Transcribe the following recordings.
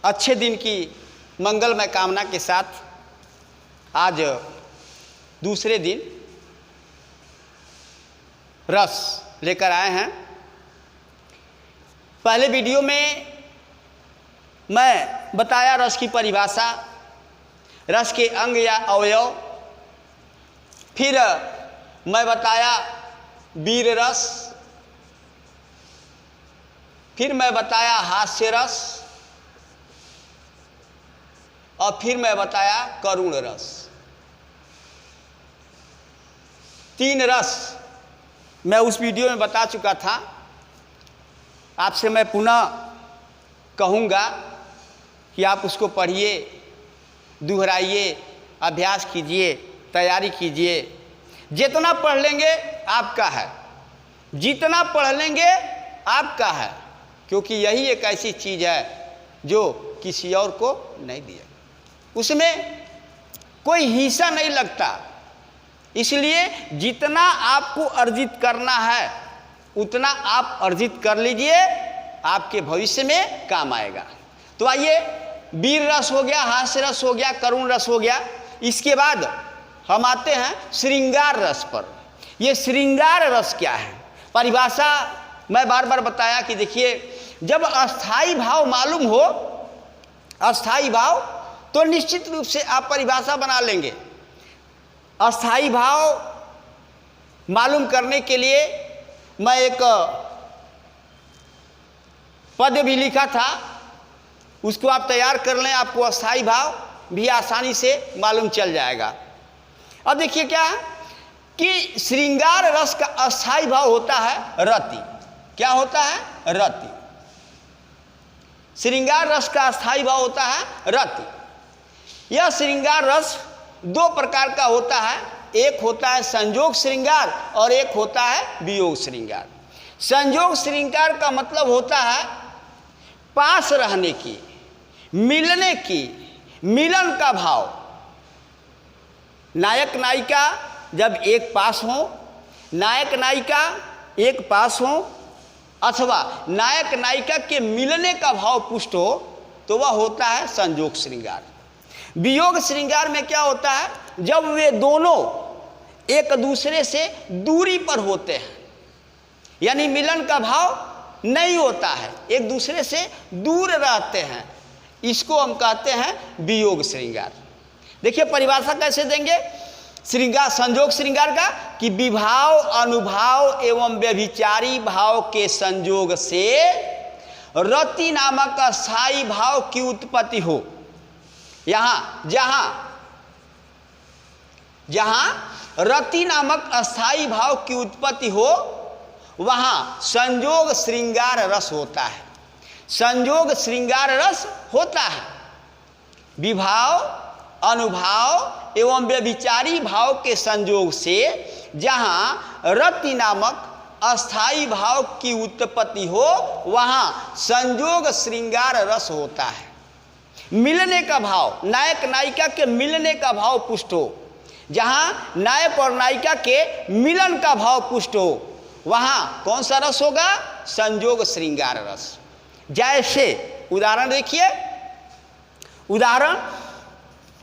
अच्छे दिन की मंगलमय कामना के साथ आज दूसरे दिन रस लेकर आए हैं। पहले वीडियो में मैं बताया रस की परिभाषा, रस के अंग या अवयव, फिर मैं बताया वीर रस, फिर मैं बताया हास्य रस और फिर मैं बताया करुण रस। 3 रस मैं उस वीडियो में बता चुका था। आपसे मैं पुनः कहूँगा कि आप उसको पढ़िए, दोहराइए, अभ्यास कीजिए, तैयारी कीजिए। जितना पढ़ लेंगे आपका है, जितना पढ़ लेंगे आपका है, क्योंकि यही एक ऐसी चीज़ है जो किसी और को नहीं दिया, उसमें कोई हिस्सा नहीं लगता। इसलिए जितना आपको अर्जित करना है उतना आप अर्जित कर लीजिए, आपके भविष्य में काम आएगा। तो आइए, वीर रस हो गया, हास्य रस हो गया, करुण रस हो गया। इसके बाद हम आते हैं श्रृंगार रस पर। ये श्रृंगार रस क्या है? परिभाषा मैं बार बार बताया कि देखिए, जब अस्थाई भाव मालूम हो, अस्थाई भाव, तो निश्चित रूप से आप परिभाषा बना लेंगे। अस्थाई भाव मालूम करने के लिए मैं एक पद भी लिखा था, उसको आप तैयार कर लें, आपको अस्थाई भाव भी आसानी से मालूम चल जाएगा। अब देखिए क्या है कि श्रृंगार रस का अस्थाई भाव होता है रति। क्या होता है? रति। श्रृंगार रस का अस्थाई भाव होता है रति। यह श्रृंगार रस 2 प्रकार का होता है, एक होता है संयोग श्रृंगार और एक होता है वियोग श्रृंगार। संयोग श्रृंगार का मतलब होता है पास रहने की, मिलने की, मिलन का भाव। नायक नायिका जब एक पास हो, नायक नायिका एक पास हो, अथवा नायक नायिका के मिलने का भाव पुष्ट हो, तो वह होता है संयोग श्रृंगार। वियोग श्रृंगार में क्या होता है? जब वे दोनों एक दूसरे से दूरी पर होते हैं, यानी मिलन का भाव नहीं होता है, एक दूसरे से दूर रहते हैं, इसको हम कहते हैं वियोग श्रृंगार। देखिए परिभाषा कैसे देंगे श्रृंगार, संयोग श्रृंगार का, कि विभाव, अनुभाव एवं व्यभिचारी भाव के संयोग से रति नामक अस्थाई भाव की उत्पत्ति हो। जहां रति नामक अस्थाई भाव की उत्पत्ति हो, वहां संयोग श्रृंगार रस होता है। संयोग श्रृंगार रस होता है। विभाव, अनुभाव एवं व्यभिचारी भाव के संयोग से जहां रति नामक अस्थाई भाव की उत्पत्ति हो, वहां संयोग श्रृंगार रस होता है। मिलने का भाव, नायक नायिका के मिलने का भाव पुष्ट हो, जहां नायक और नायिका के मिलन का भाव पुष्ट हो, वहां कौन सा रस होगा? संयोग श्रृंगार रस। जैसे उदाहरण देखिए, उदाहरण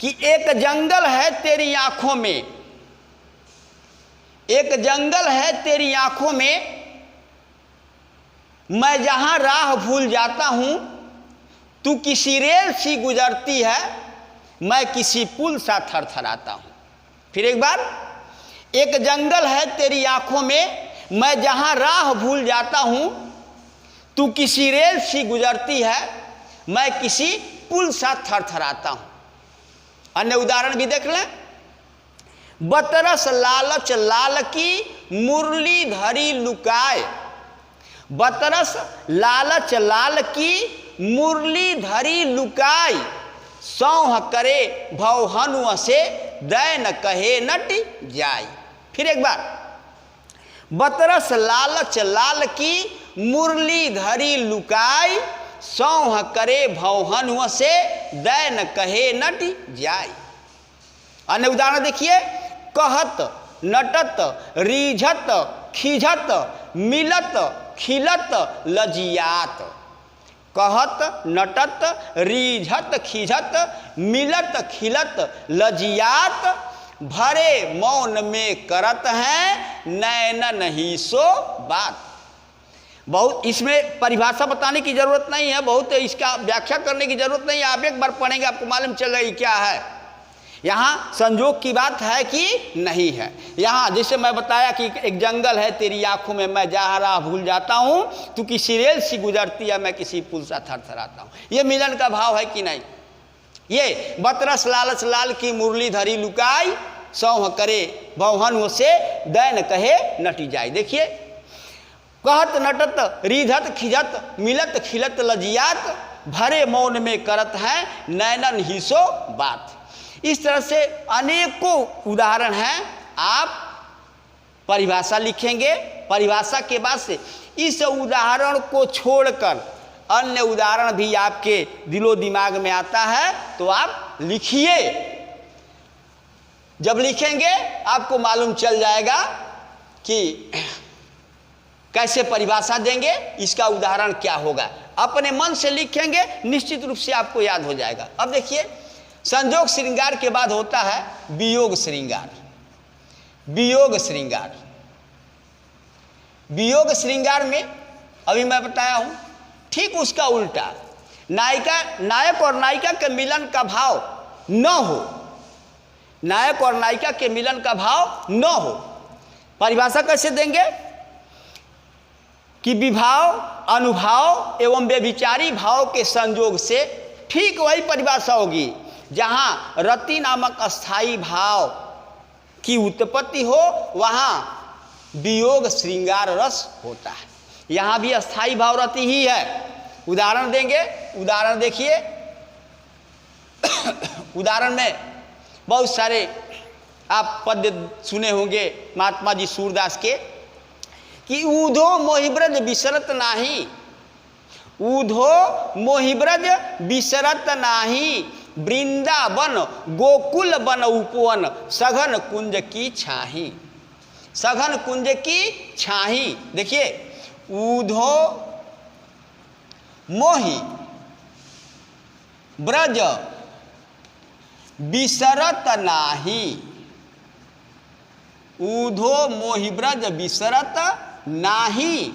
कि एक जंगल है तेरी आंखों में, एक जंगल है तेरी आंखों में, मैं जहां राह भूल जाता हूं, तू किसी रेल सी गुजरती है, मैं किसी पुल सा थरथराता हूं। फिर एक बार, एक जंगल है तेरी आंखों में, मैं जहां राह भूल जाता हूं, तू किसी रेल सी गुजरती है, मैं किसी पुल सा थरथराता हूं। अन्य उदाहरण भी देख लें। बतरस लालच लाल की मुरली धरी लुकाए, बतरस लालच लाल की मुरली धरी लुकाई, सौह करे भवहनुआ से दैन कहे नट जाई। फिर एक बार, बतरस लालच लाल की मुरली धरी लुकाई, सौह करे भवहनुआ से दैन कहे नट जाई। अन्य उदाहरण देखिए। कहत नटत रीझत खिझत मिलत खिलत लजियात, कहत नटत रीझत खिझत मिलत खिलत लजियात भरे मौन में करत हैं नैनन ही सो बात। बहुत इसमें परिभाषा बताने की ज़रूरत नहीं है, बहुत इसका व्याख्या करने की ज़रूरत नहीं है, आप एक बार पढ़ेंगे आपको मालूम चल रही क्या है। यहाँ संजोग की बात है कि नहीं है। यहाँ जैसे मैं बताया कि एक जंगल है, तेरी आंखों में मैं जा रहा भूल जाता हूँ, तू किसी रेल सी गुजरती है, मैं किसी पुल सा थरथराता हूँ। ये मिलन का भाव है कि नहीं। ये बतरस लालच लाल की मुरली धरी लुकाई, सौह करे बौहन से दैन कहे नटी जाए। देखिए, कहत नटत रीधत खिजत मिलत खिलत लजियात भरे मौन में करत हैं नैनन ही सो बात। इस तरह से अनेकों उदाहरण हैं। आप परिभाषा लिखेंगे, परिभाषा के बाद से इस उदाहरण को छोड़कर अन्य उदाहरण भी आपके दिलो दिमाग में आता है तो आप लिखिए। जब लिखेंगे आपको मालूम चल जाएगा कि कैसे परिभाषा देंगे, इसका उदाहरण क्या होगा। अपने मन से लिखेंगे, निश्चित रूप से आपको याद हो जाएगा। अब देखिए, संजोग श्रृंगार के बाद होता है वियोग श्रृंगार। वियोग श्रृंगार, वियोग श्रृंगार में अभी मैं बताया हूं, ठीक उसका उल्टा, नायक और नायिका के मिलन का भाव न हो, नायक और नायिका के मिलन का भाव न हो। परिभाषा कैसे देंगे कि विभाव, अनुभाव एवं व्यभिचारी भाव के संयोग से ठीक वही परिभाषा होगी जहां रति नामक अस्थाई भाव की उत्पत्ति हो, वहां वियोग श्रृंगार रस होता है। यहां भी अस्थाई भाव रति ही है। उदाहरण देंगे, उदाहरण देखिए। उदाहरण में बहुत सारे आप पद्य सुने होंगे महात्मा जी सूरदास के कि ऊधो मोहिब्रज बिसरत नाही, ऊधो मोहिब्रज बिसरत नाही, वृंदावन गोकुल बन उपवन सघन कुंज की छाही, सघन कुंज की छाही। देखिए, ऊधो मोहि ब्रज बिसरत नाही, ऊधो मोहि ब्रज बिसरत नाही,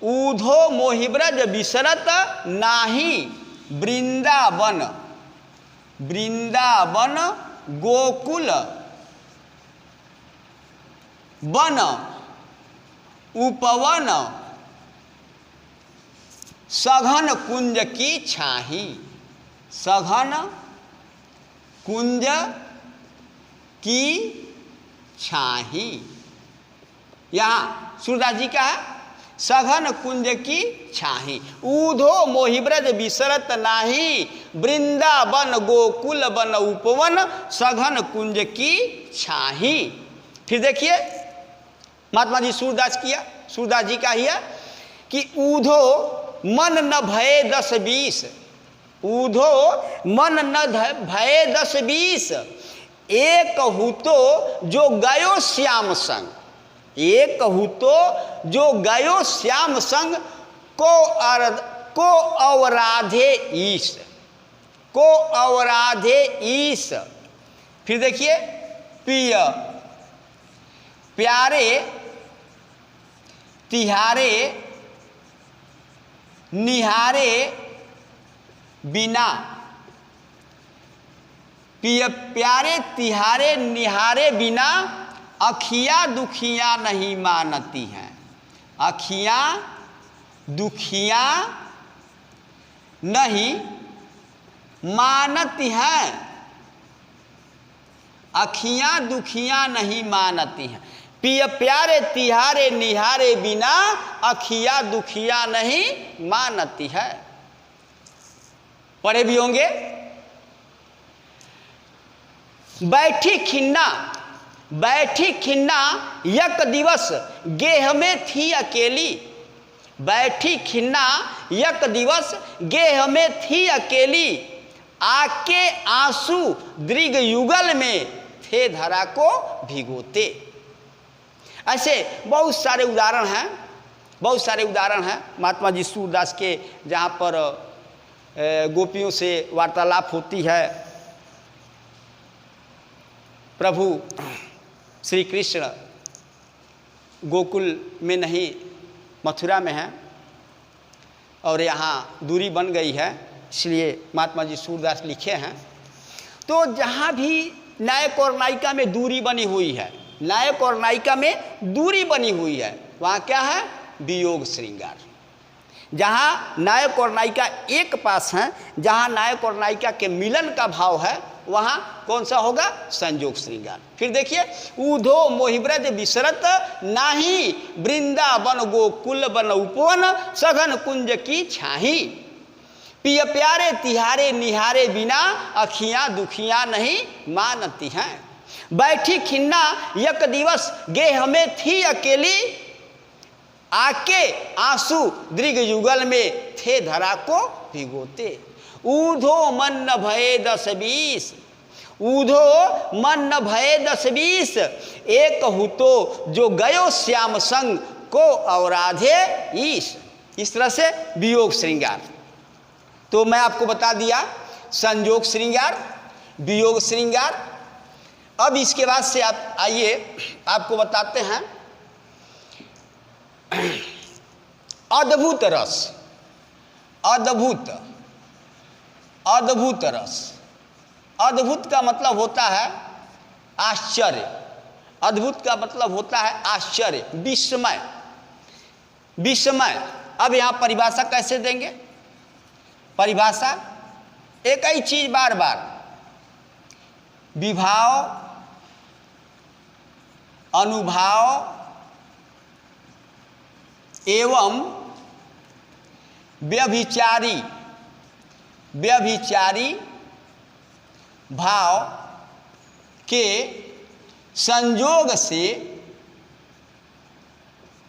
ऊधो मोहि ब्रज बिसरत नाही, वृंदावन, वृंदावन गोकुल वन उपवन सघन कुंज की छाही, सघन कुंज की छाही। यहाँ सूरदास जी का है सघन कुंज की छाही। ऊधो मोहिब्रज बिसरत नाही, वृंदावन गोकुल वन उपवन सघन कुंज की छाही। फिर देखिए, महात्मा जी सूरदास जी का ही है कि ऊधो मन न भये 10-20, ऊधो मन न भये 10-20, एक हु तो जो गयो श्याम संग, एक हु तो जो गयो श्याम संग, को अवराधे ईश, को अवराधे ईश। फिर देखिए, प्रिय प्यारे तिहारे निहारे बिना, प्यारे तिहारे निहारे बिना अखियाँ दुखियाँ नहीं मानती हैं, अखियाँ दुखियाँ नहीं मानती हैं, अखियाँ दुखियाँ नहीं मानती हैं। प्यारे तिहारे निहारे बिना अखियाँ दुखियाँ नहीं मानती है। पढ़े भी होंगे। बैठी खिन्ना, बैठी खिन्ना यक दिवस गेह में थी अकेली, बैठी खिन्ना यक दिवस गेह में थी अकेली, आके आंसू दृग युगल में थे धरा को भिगोते। ऐसे बहुत सारे उदाहरण हैं, बहुत सारे उदाहरण हैं महात्मा जी सूरदास के, जहाँ पर गोपियों से वार्तालाप होती है। प्रभु श्री कृष्ण गोकुल में नहीं मथुरा में हैं और यहाँ दूरी बन गई है, इसलिए महात्मा जी सूरदास लिखे हैं। तो जहाँ भी नायक और नायिका में दूरी बनी हुई है, नायक और नायिका में दूरी बनी हुई है, वहाँ क्या है? वियोग श्रृंगार। जहाँ नायक और नायिका एक पास हैं, जहाँ नायक और नायिका के मिलन का भाव है, वहाँ कौन सा होगा? संयोग श्रृंगार। फिर देखिए, ऊधो मोहिब्रज विसरत नाही, वृंदावन गोकुल बन उपवन सघन कुंज की छाही, पिय प्यारे तिहारे निहारे बिना अखियाँ दुखियाँ नहीं मानती हैं, बैठी खिन्ना यक दिवस गे हमें थी अकेली, आके आंसू दृग युगल में थे धरा को भिगोते, ऊधो मन न भये 10-20, ऊधो मन न भये 10-20, एक हुतो जो गयो श्याम संग को अवराधे ईश। इस तरह से वियोग श्रृंगार। तो मैं आपको बता दिया संयोग श्रृंगार, वियोग श्रृंगार। अब इसके बाद से आप आइए, आपको बताते हैं अद्भुत रस। अद्भुत, अद्भुत रस। अद्भुत का मतलब होता है आश्चर्य। अद्भुत का मतलब होता है आश्चर्य, विस्मय, विस्मय। अब यहाँ परिभाषा कैसे देंगे? परिभाषा एक ही चीज बार बार, विभाव, अनुभाव एवं व्यभिचारी, व्यभिचारी भाव के संयोग से,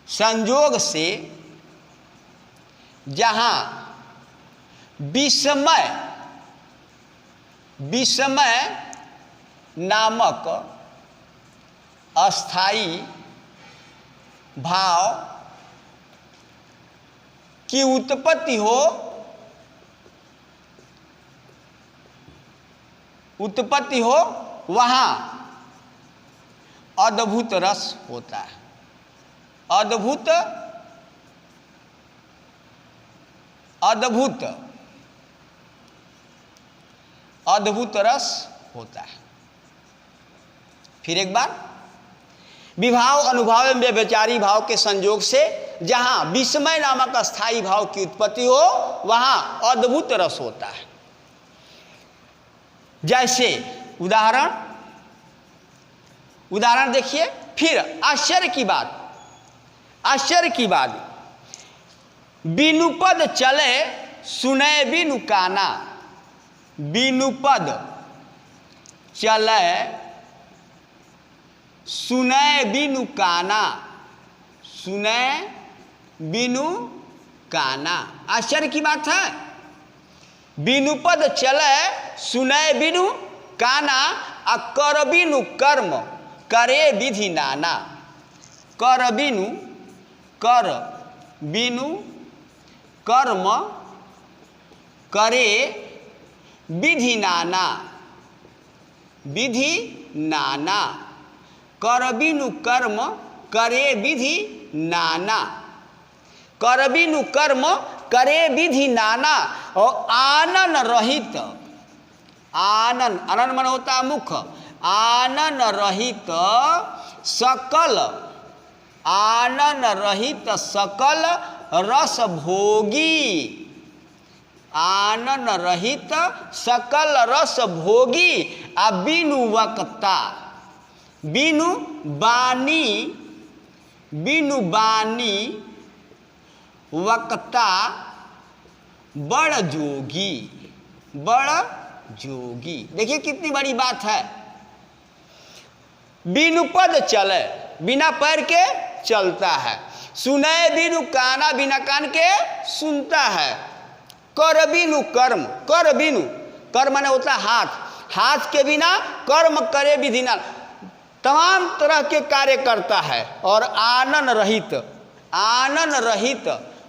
संयोग से जहाँ विस्मय, विस्मय नामक अस्थाई भाव की उत्पत्ति हो, उत्पत्ति हो, वहाँ अद्भुत रस होता है। अद्भुत, अद्भुत, अद्भुत रस होता है। फिर एक बार, विभाव, अनुभाव एवं व्यभिचारी भाव के संयोग से जहाँ विस्मय नामक अस्थाई भाव की उत्पत्ति हो, वहाँ अद्भुत रस होता है। जैसे उदाहरण, उदाहरण देखिए। फिर आश्चर्य की बात, आश्चर्य की बात, बिनुपद चले सुने बिनु काना, बिनुपद चले सुने बिनु काना, सुने बिनु काना। आश्चर्य की बात है। बिनुपद चले सुने बिनु काना, आ कर बिनु कर्म करे विधि नाना। कर बिनु, कर बिनु कर्म करे विधि नाना, विधि नाना। कर बिनु कर्म करे विधि नाना, कर बिनु कर्म करे विधि नाना। और आनन रहित, आनन, आनन मन होता है मुख, आनन रहित सकल, आनन रहित सकल रस भोगी, आनन रहित सकल रस भोगी। आ बिनु वक्ता, बिनु बानी, बिनु बानी वक्ता बड़ जोगी, बड़ जोगी। देखिए कितनी बड़ी बात है। बिनु पद चले, बिना पैर के चलता है। सुने बिनु काना, बिना कान के सुनता है। कर बिनु कर्म, कर बिनु, कर्म माने होता है हाथ, हाथ के बिना कर्म करे विधि ना, तमाम तरह के कार्य करता है। और आनन रहित, आनन रहित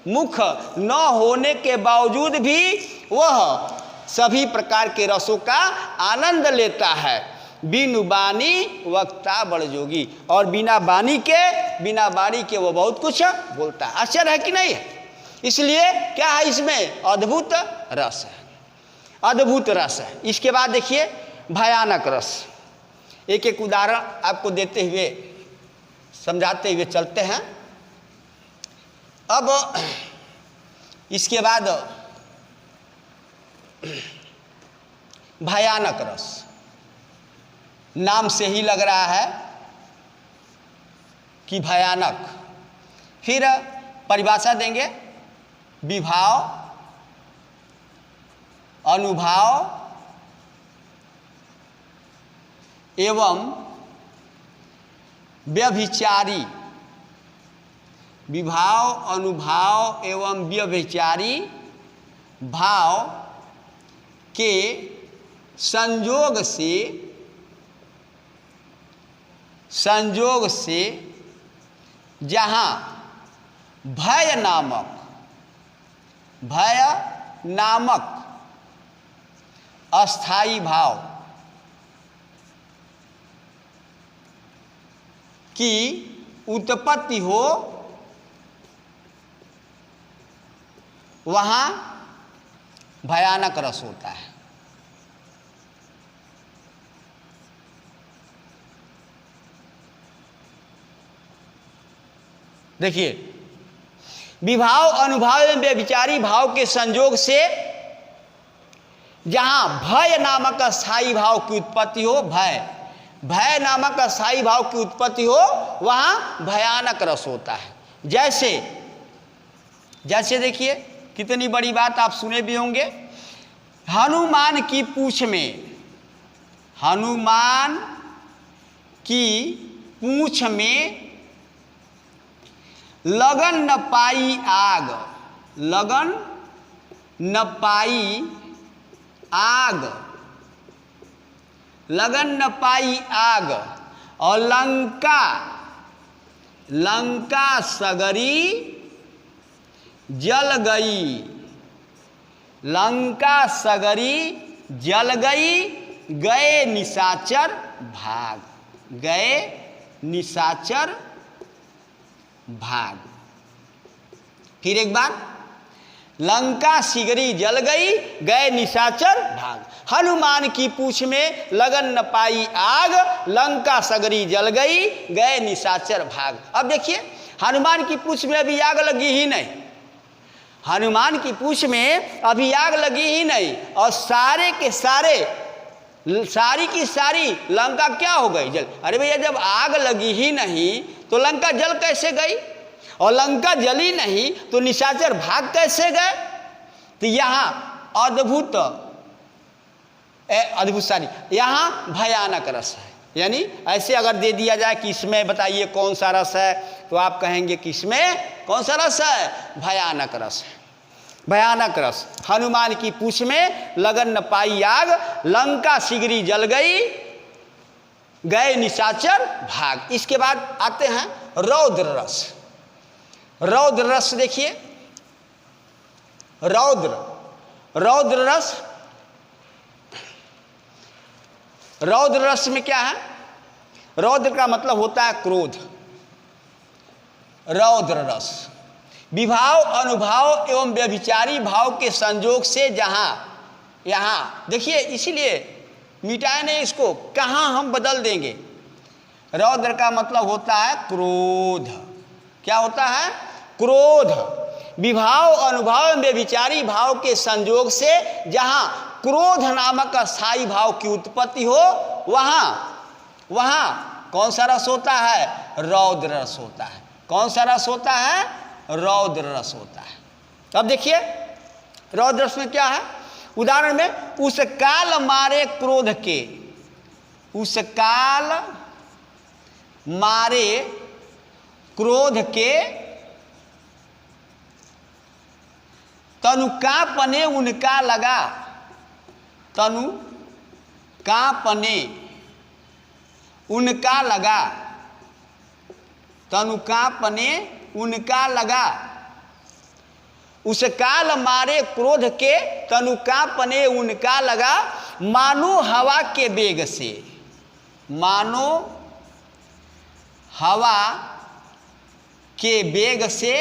मुख न होने के बावजूद भी वह सभी प्रकार के रसों का आनंद लेता है। बिनु बानी वक्ता बड़ जोगी, और बिना बानी के वो बहुत कुछ बोलता है। आश्चर्य है कि नहीं है? इसलिए क्या है, इसमें अद्भुत रस है, अद्भुत रस है। इसके बाद देखिए भयानक रस। एक एक उदाहरण आपको देते हुए समझाते हुए चलते हैं। अब इसके बाद भयानक रस, नाम से ही लग रहा है कि भयानक। फिर परिभाषा देंगे, विभाव, अनुभाव एवं व्यभिचारी, विभाव, अनुभाव एवं व्यभिचारी भाव के संयोग से जहाँ भय नामक अस्थाई भाव की उत्पत्ति हो, वहाँ भयानक रस होता है। देखिए, विभाव, अनुभाव एवं व्यभिचारी भाव के संयोग से जहां भय नामक अस्थाई भाव की उत्पत्ति हो, भय नामक अस्थाई भाव की उत्पत्ति हो, वहां भयानक रस होता है। जैसे देखिए, कितनी बड़ी बात आप सुने भी होंगे। हनुमान की पूंछ में लगन न पाई आग और लंका सगरी जल गई, गए निशाचर भाग। फिर एक बार, लंका सिगरी जल गई, गए निशाचर भाग। हनुमान की पूंछ में लगन न पाई आग, लंका सगरी जल गई, गए निशाचर भाग। अब देखिए, हनुमान की पूंछ में अभी आग लगी ही नहीं, हनुमान की पूंछ में अभी आग लगी ही नहीं, और सारी की सारी लंका क्या हो गई? जल। अरे भैया, जब आग लगी ही नहीं तो लंका जल कैसे गई? और लंका जली नहीं तो निशाचर भाग कैसे गए? तो यहाँ अद्भुत सारी, यहाँ भयानक रस है। यानी ऐसे अगर दे दिया जाए कि इसमें बताइए कौन सा रस है, तो आप कहेंगे कि इसमें कौन सा रस है? भयानक रस है, भयानक रस। हनुमान की पूंछ में लगन न पाई आग, लंका सिगरी जल गई, गए निशाचर भाग। इसके बाद आते हैं रौद्र रस। रौद्र रस देखिए, रौद्र रस में क्या है? रौद्र का मतलब होता है क्रोध। रौद्र रस विभाव, अनुभाव एवं व्यभिचारी भाव के संयोग से यहाँ देखिए, इसीलिए मिटाए नहीं इसको, कहाँ हम बदल देंगे। रौद्र का मतलब होता है क्रोध। क्या होता है? क्रोध। विभाव, अनुभाव एवं व्यभिचारी भाव के संयोग से जहाँ क्रोध नामक अस्थाई भाव की उत्पत्ति हो, वहाँ कौन सा रस होता है? रौद्र रस होता है। कौन सा रस होता है? रौद्र रस होता है। अब देखिए, रौद्र रस में क्या है? उदाहरण में, उस काल मारे क्रोध के, उस काल मारे क्रोध के तनु कांपने उनका लगा, तनु कांपने उनका लगा, तनु कांपने उनका लगा, उस काल मारे क्रोध के तनु कांपने उनका लगा, मानो हवा के वेग से, मानो हवा के वेग से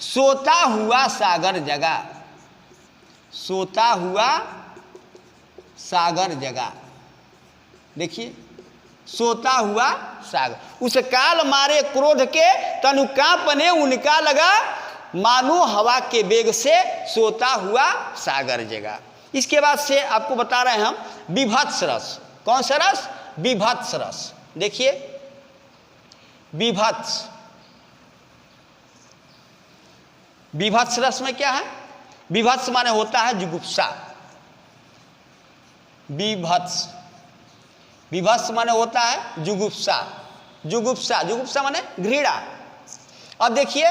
सोता हुआ सागर जगा, सोता हुआ सागर जगा। देखिए, सोता हुआ सागर, उस काल मारे क्रोध के तनु कांपने उनका लगा, मानो हवा के वेग से सोता हुआ सागर जगा। इसके बाद से आपको बता रहे हैं हम विभत्स रस। कौन सा रस? विभत्स रस। देखिए, विभत्स, विभत्स रस में क्या है? विभत्स माने होता है जुगुप्सा। विभत्स, विभत्स माने होता है जुगुप्सा, जुगुप्सा, जुगुप्सा माने घृणा। अब देखिए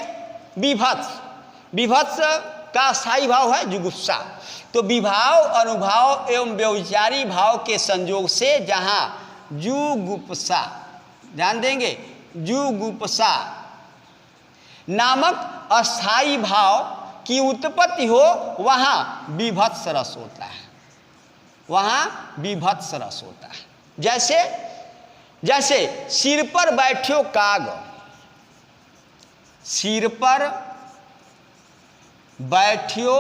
विभत्स, विभत्स का स्थायी भाव है जुगुप्सा। तो विभाव, अनुभाव एवं व्यभिचारी भाव के संयोग से जहां जुगुप्सा, ध्यान देंगे, जुगुप्सा नामक अस्थाई भाव की उत्पत्ति हो, वहां विभत्स रस होता है, वहां विभत्स रस होता है। जैसे जैसे सिर पर बैठो काग, सिर पर बैठियो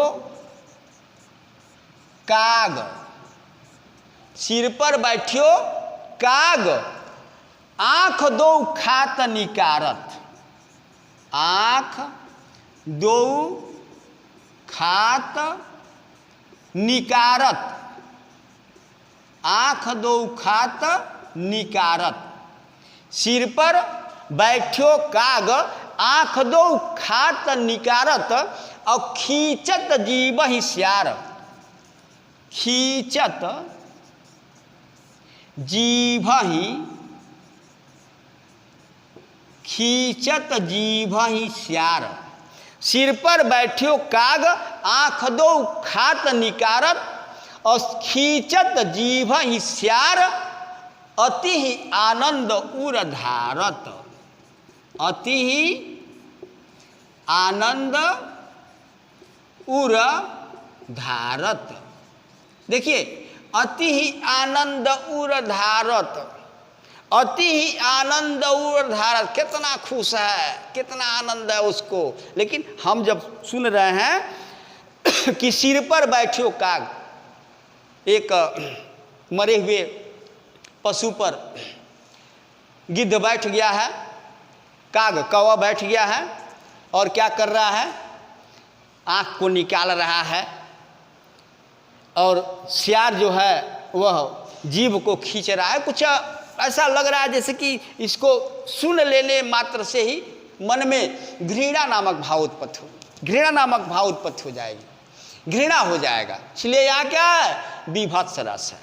काग, सिर पर बैठियो काग, आंख दो खात निकारत, आंख दो खात निकारत, आंख दो खात निकारत। सिर पर बैठो काग, आंख दो खात निकारत, और खींचत जीव ही श्यार, खींचत जीभ ही, खींचत जीभ ही श्यार। सिर पर बैठो काग, आंख दो खात निकारत, और खींचत जीभ ही श्यार, अति ही आनंद उर धारत, अति ही आनंद उर धारत। देखिए, अति ही आनंद उर धारत, अति ही आनंद उर धारत, कितना खुश है, कितना आनंद है उसको। लेकिन हम जब सुन रहे हैं कि सिर पर बैठो काग, एक मरे हुए पशु पर गिद्ध बैठ गया है, काग कौवा बैठ गया है, और क्या कर रहा है? आँख को निकाल रहा है, और सियार जो है वह जीभ को खींच रहा है। कुछ ऐसा लग रहा है जैसे कि इसको सुन लेने मात्र से ही मन में घृणा नामक भाव उत्पत्ति हो, घृणा नामक भाव उत्पत्ति हो जाएगी, घृणा हो जाएगा। इसलिए यहाँ क्या है? विभत्स रस है,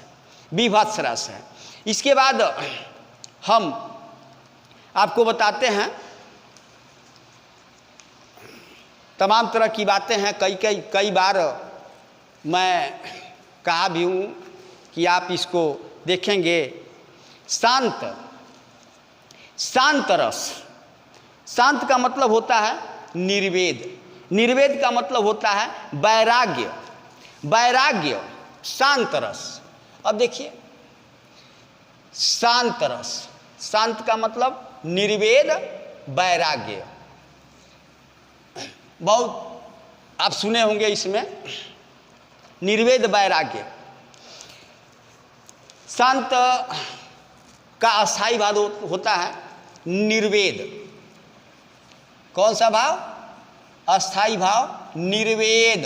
विभत्स रस है। इसके बाद हम आपको बताते हैं, तमाम तरह की बातें हैं, कई बार मैं कहा भी हूँ कि आप इसको देखेंगे। शांत, शांत रस, शांत का मतलब होता है निर्वेद, निर्वेद का मतलब होता है वैराग्य, वैराग्य, शांत रस। अब देखिए, शांत रस, शांत का मतलब निर्वेद, वैराग्य। बहुत आप सुने होंगे इसमें, निर्वेद वैराग्य। शांत का अस्थाई भाव होता है निर्वेद। कौन सा भाव? अस्थाई भाव निर्वेद।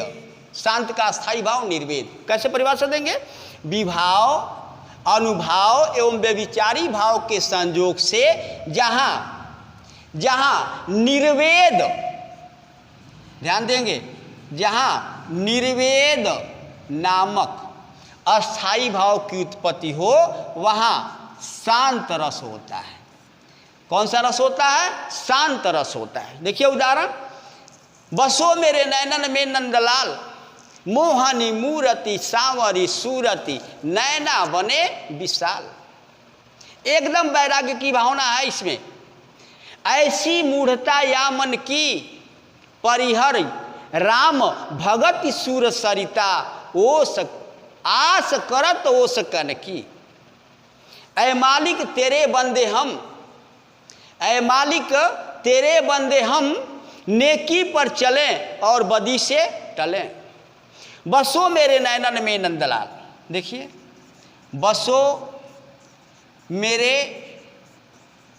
शांत का अस्थाई भाव निर्वेद। कैसे परिभाषा देंगे? विभाव, अनुभाव एवं व्यभिचारी भाव के संयोग से जहां जहां निर्वेद, ध्यान देंगे, जहां निर्वेद नामक अस्थाई भाव की उत्पत्ति हो, वहां शांत रस होता है। कौन सा रस होता है? शांत रस होता है। देखिए उदाहरण, बसो मेरे नैनन में नंदलाल, मोहनी मूरति सांवरी सूरति, नैना बने विशाल। एकदम वैराग्य की भावना है इसमें, ऐसी मूढ़ता या मन की परिहर राम भगत सूर सरिता ओस आस करत ओस कन की। ऐ मालिक तेरे बंदे हम, ऐ मालिक तेरे बंदे हम, नेकी पर चलें और बदी से टलें। बसो मेरे नैनन में नंदलाल। देखिए, बसो मेरे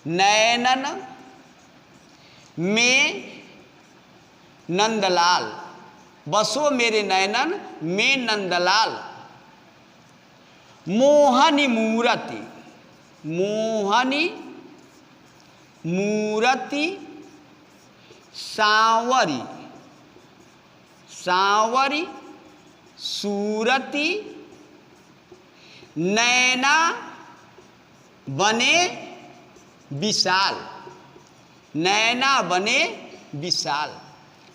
नैनन में नंदलाल, बसो मेरे नैनन में नंदलाल। मोहनी मूरति, मोहनी मूरति सांवरी, सांवरी सूरति नैना बने विशाल, नैना बने विशाल।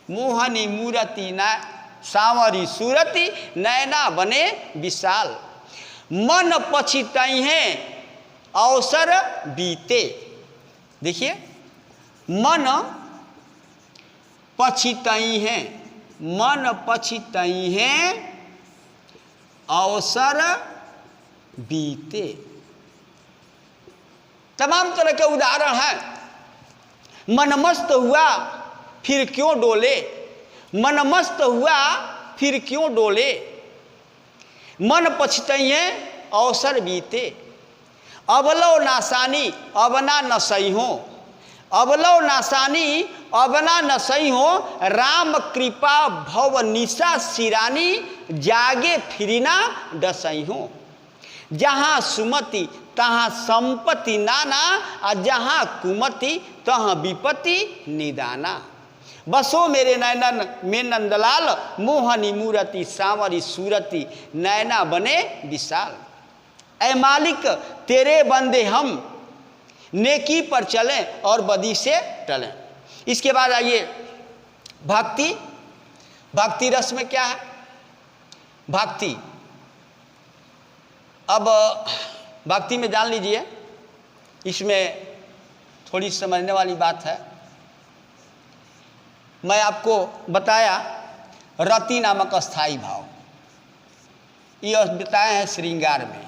मोहनी मूरति न सांवरी सूरति नैना बने विशाल। मन पछितई हैं अवसर बीते। देखिए, मन पछितई हैं, मन पछितई हैं अवसर बीते। तमाम तरह के उदाहरण हैं। मन मस्त हुआ फिर क्यों डोले, मन मस्त हुआ फिर क्यों डोले। मन पछतई हैं अवसर बीते। अबलो नासानी अब ना नसई हो, अबलो नासानी अब ना नसई हो। राम कृपा भव निशा सिरानी जागे फिरिना डसई हो। जहाँ सुमति तहाँ संपत्ति नाना, और जहाँ कुमति तहाँ विपत्ति निदाना। बसो मेरे नैनन में नंदलाल, मोहनी मूरति सांवरी सूरति नैना बने विशाल। ऐ मालिक तेरे बंदे हम, नेकी पर चलें और बदी से टलें। इसके बाद आइए भक्ति। भक्ति रस में क्या है? भक्ति, अब भक्ति में जान लीजिए, इसमें थोड़ी समझने वाली बात है। मैं आपको बताया रति नामक अस्थाई भाव, ये बताए हैं श्रृंगार में।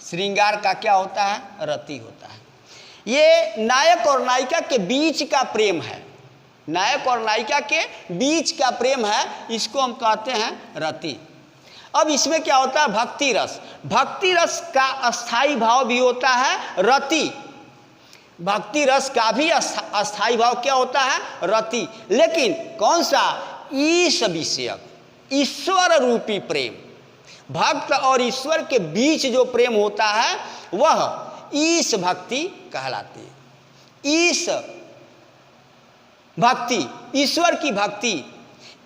श्रृंगार का क्या होता है? रति होता है। ये नायक और नायिका के बीच का प्रेम है, नायक और नायिका के बीच का प्रेम है, इसको हम कहते हैं रति। अब इसमें क्या होता है? भक्ति रस। भक्ति रस का अस्थाई भाव भी होता है रति। भक्ति रस का भी अस्थाई भाव क्या होता है? रति। लेकिन कौन सा? ईश विषयक, ईश्वर रूपी प्रेम। भक्त और ईश्वर के बीच जो प्रेम होता है वह ईश भक्ति कहलाती है। ईश भक्ति, ईश्वर की भक्ति,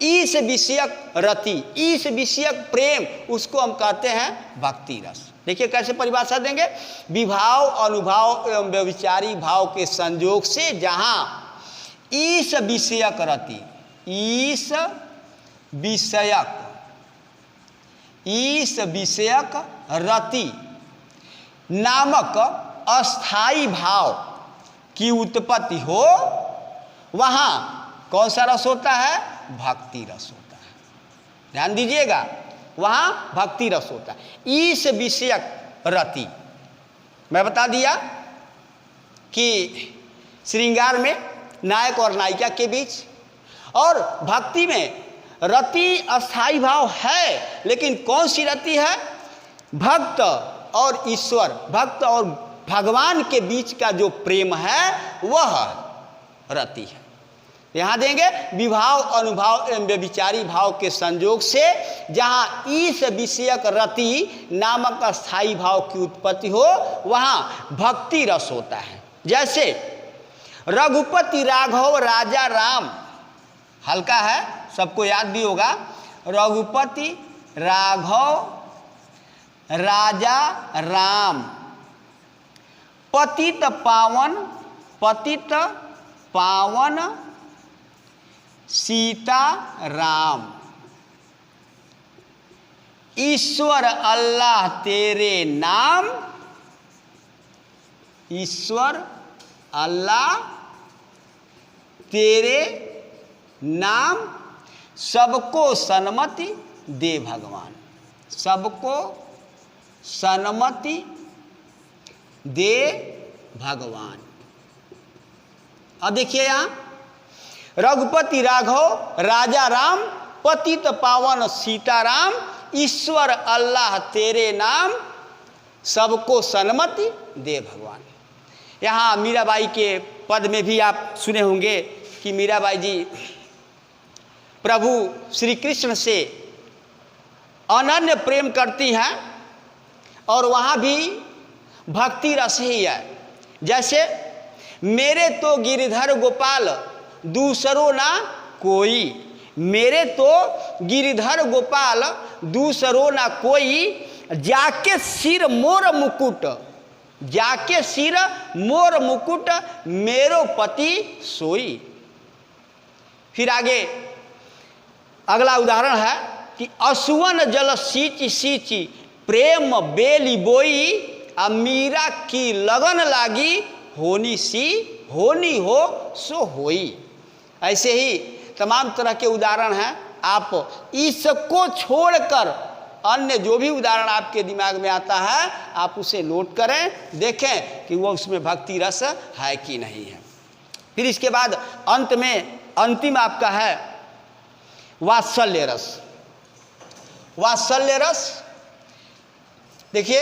ईश विषयक रति, ईश विषयक प्रेम, उसको हम कहते हैं भक्ति रस। देखिए कैसे परिभाषा देंगे? विभाव, अनुभाव एवं व्यभिचारी भाव के संयोग से जहाँ ईश विषयक रति, ईश विषयक, ईश विषयक रति नामक अस्थाई भाव की उत्पत्ति हो, वहाँ कौन सा रस होता है? भक्ति रस होता है। ध्यान दीजिएगा, वहाँ भक्ति रस होता है। ईश विषयक रति, मैं बता दिया कि श्रृंगार में नायक और नायिका के बीच, और भक्ति में रति अस्थाई भाव है, लेकिन कौन सी रति है? भक्त और ईश्वर, भक्त और भगवान के बीच का जो प्रेम है वह रति है। यहाँ देंगे विभाव, अनुभाव एवं व्यभिचारी भाव के संयोग से जहाँ ईश विषयक रति नामक अस्थाई भाव की उत्पत्ति हो, वहाँ भक्ति रस होता है। जैसे रघुपति राघव राजा राम, हल्का है, सबको याद भी होगा। रघुपति राघव राजा राम, पतित पावन, पतित पावन सीता राम। ईश्वर अल्लाह तेरे नाम, ईश्वर अल्लाह तेरे नाम सबको सन्मति दे भगवान, सबको सन्मति दे भगवान। अब देखिए यहाँ, रघुपति राघव राजा राम, पतित पावन सीताराम, ईश्वर अल्लाह तेरे नाम सबको सन्मति दे भगवान। यहाँ मीराबाई के पद में भी आप सुने होंगे कि मीराबाई जी प्रभु श्री कृष्ण से अनन्य प्रेम करती हैं और वहाँ भी भक्ति रस ही है। जैसे मेरे तो गिरधर गोपाल दूसरो ना कोई, मेरे तो गिरधर गोपाल दूसरो ना कोई, जाके सिर मोर मुकुट, जाके सिर मोर मुकुट, मेरो पति सोई। फिर आगे अगला उदाहरण है कि असुवन जल सींची सींची, प्रेम बेली बोई, अब मीरा की लगन लागी, होनी सी होनी हो सो होई। ऐसे ही तमाम तरह के उदाहरण हैं। आप इसको छोड़कर अन्य जो भी उदाहरण आपके दिमाग में आता है आप उसे नोट करें, देखें कि वो उसमें भक्ति रस है कि नहीं है। फिर इसके बाद अंत में अंतिम आपका है वात्सल्य रस। वात्सल्य रस देखिए,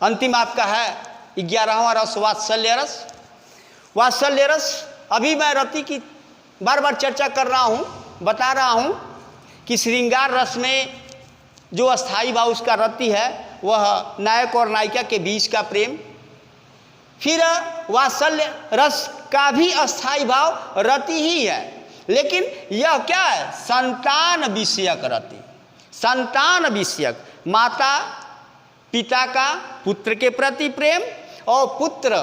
अंतिम आपका है 11वां रस वात्सल्य रस। वात्सल्य रस अभी मैं रति की बार बार चर्चा कर रहा हूँ, बता रहा हूँ कि श्रृंगार रस में जो अस्थाई भाव उसका रति है वह नायक और नायिका के बीच का प्रेम। फिर वात्सल्य रस का भी अस्थाई भाव रति ही है, लेकिन यह क्या है? संतान विषयक रति, संतान विषयक, माता पिता का पुत्र के प्रति प्रेम और पुत्र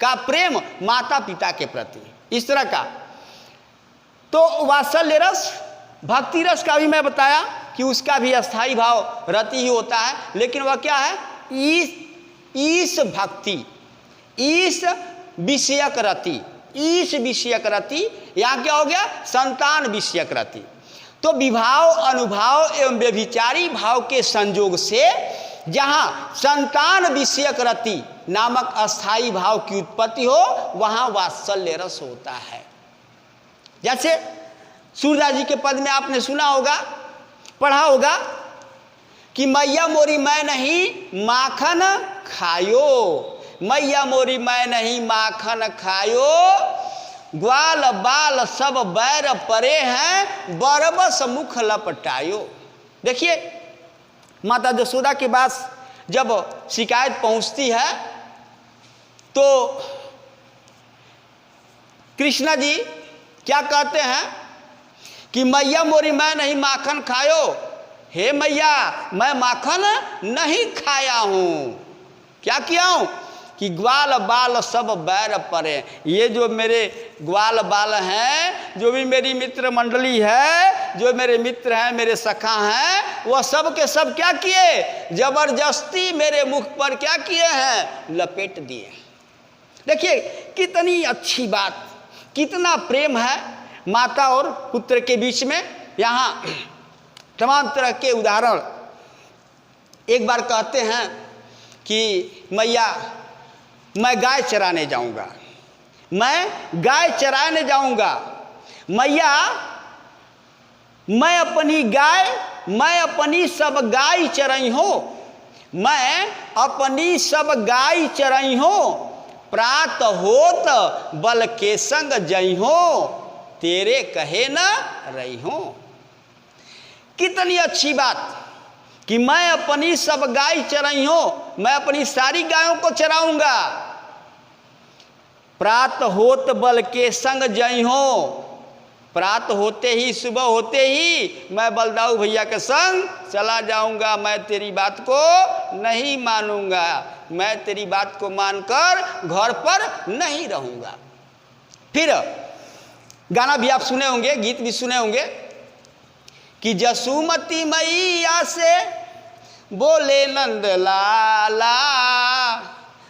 का प्रेम माता पिता के प्रति, इस तरह का। तो वात्सल्य रस, भक्ति रस का भी मैं बताया कि उसका भी अस्थाई भाव रति ही होता है, लेकिन वह क्या है? ईश भक्ति, ईश विषयक रति, ईश विषयक रति। यहाँ क्या हो गया? संतान विषयक रति। तो विभाव अनुभाव एवं व्यभिचारी भाव के संयोग से जहाँ संतान विषयक रति नामक अस्थाई भाव की उत्पत्ति हो वहाँ वात्सल्य रस होता है। जैसे सूरदास जी के पद में आपने सुना होगा, पढ़ा होगा कि मैया मोरी मैं नहीं माखन खायो, मैया मोरी मैं नहीं माखन खायो, ग्वाल बाल सब बैर परे हैं, बरबस मुख लपटायो। देखिए माता यशोदा के पास जब शिकायत पहुंचती है तो कृष्णा जी क्या कहते हैं कि मैया मोरी मैं नहीं माखन खायो, हे मैया मैं माखन नहीं खाया हूं, क्या किया हूं? कि ग्वाल बाल सब बैर परे, ये जो मेरे ग्वाल बाल हैं, जो भी मेरी मित्र मंडली है, जो मेरे मित्र हैं, मेरे सखा हैं, वह सब के सब क्या किए? जबरदस्ती मेरे मुख पर क्या किए हैं? लपेट दिए। देखिए कितनी अच्छी बात, कितना प्रेम है माता और पुत्र के बीच में। यहाँ तमाम तरह के उदाहरण। एक बार कहते हैं कि मैया मैं गाय चराने जाऊंगा, मैं गाय चराने जाऊंगा, मैया मैं अपनी गाय, मैं अपनी सब गाय चरई हो, मैं अपनी सब गाय चरई हो, प्रात होत बल के संग जई हो, तेरे कहे न रही हो। कितनी अच्छी बात कि मैं अपनी सब गाय चराई हो, मैं अपनी सारी गायों को चराऊंगा, प्रात होत बल के संग जई हो, प्रात होते ही, सुबह होते ही मैं बलदाऊ भैया के संग चला जाऊंगा, मैं तेरी बात को नहीं मानूंगा, मैं तेरी बात को मानकर घर पर नहीं रहूंगा। फिर गाना भी आप सुने होंगे, गीत भी सुने होंगे कि जसुमती मैया से बोले नंद लाला,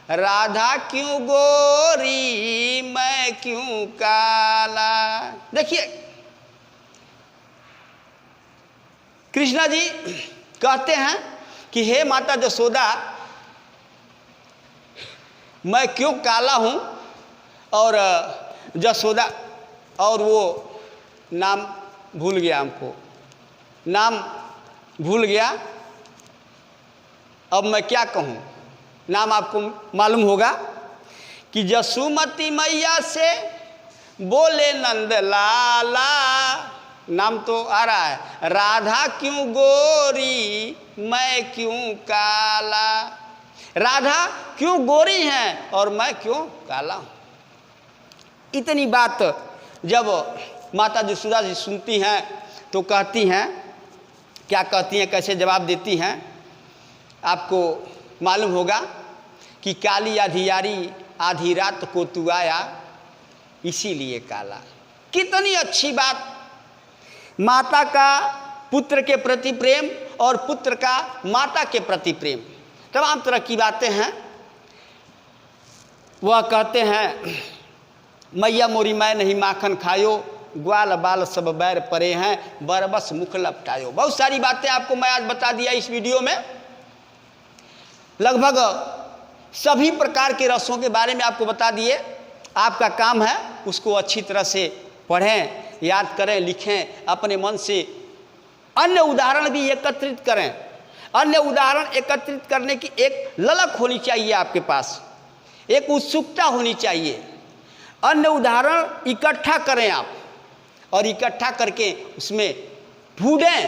राधा क्यों गोरी मैं क्यों काला। देखिए कृष्णा जी कहते हैं कि हे माता जसोदा, मैं क्यों काला हूँ। और जसोदा, और वो नाम भूल गया, हमको नाम भूल गया, अब मैं क्या कहूँ, नाम आपको मालूम होगा कि जसुमती मैया से बोले नंद लाला, नाम तो आ रहा है, राधा क्यों गोरी मैं क्यों काला। राधा क्यों गोरी हैं और मैं क्यों काला हूँ। इतनी बात जब माता जसोदा जी सुनती हैं तो कहती हैं, क्या कहती हैं, कैसे जवाब देती हैं, आपको मालूम होगा कि काली अधियारी आधी रात को तू आया इसीलिए काला। कितनी अच्छी बात, माता का पुत्र के प्रति प्रेम और पुत्र का माता के प्रति प्रेम, तमाम तरह की बातें हैं। वह कहते हैं मैया मोरी मैं नहीं माखन खायो, ग्वाल बाल सब बैर परे हैं, बरबस मुख लपटायो। बहुत सारी बातें आपको मैं आज बता दिया इस वीडियो में। लगभग सभी प्रकार के रसों के बारे में आपको बता दिए। आपका काम है उसको अच्छी तरह से पढ़ें, याद करें, लिखें, अपने मन से अन्य उदाहरण भी एकत्रित करें। अन्य उदाहरण एकत्रित करने की एक ललक होनी चाहिए आपके पास, एक उत्सुकता होनी चाहिए। अन्य उदाहरण इकट्ठा करें आप, और इकट्ठा करके उसमें ढूंढें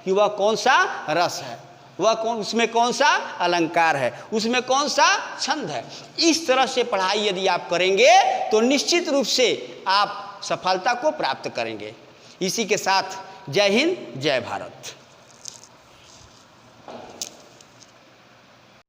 कि वह कौन सा रस है, वह उसमें कौन सा अलंकार है, उसमें कौन सा छंद है। इस तरह से पढ़ाई यदि आप करेंगे तो निश्चित रूप से आप सफलता को प्राप्त करेंगे। इसी के साथ जय हिंद, जय भारत।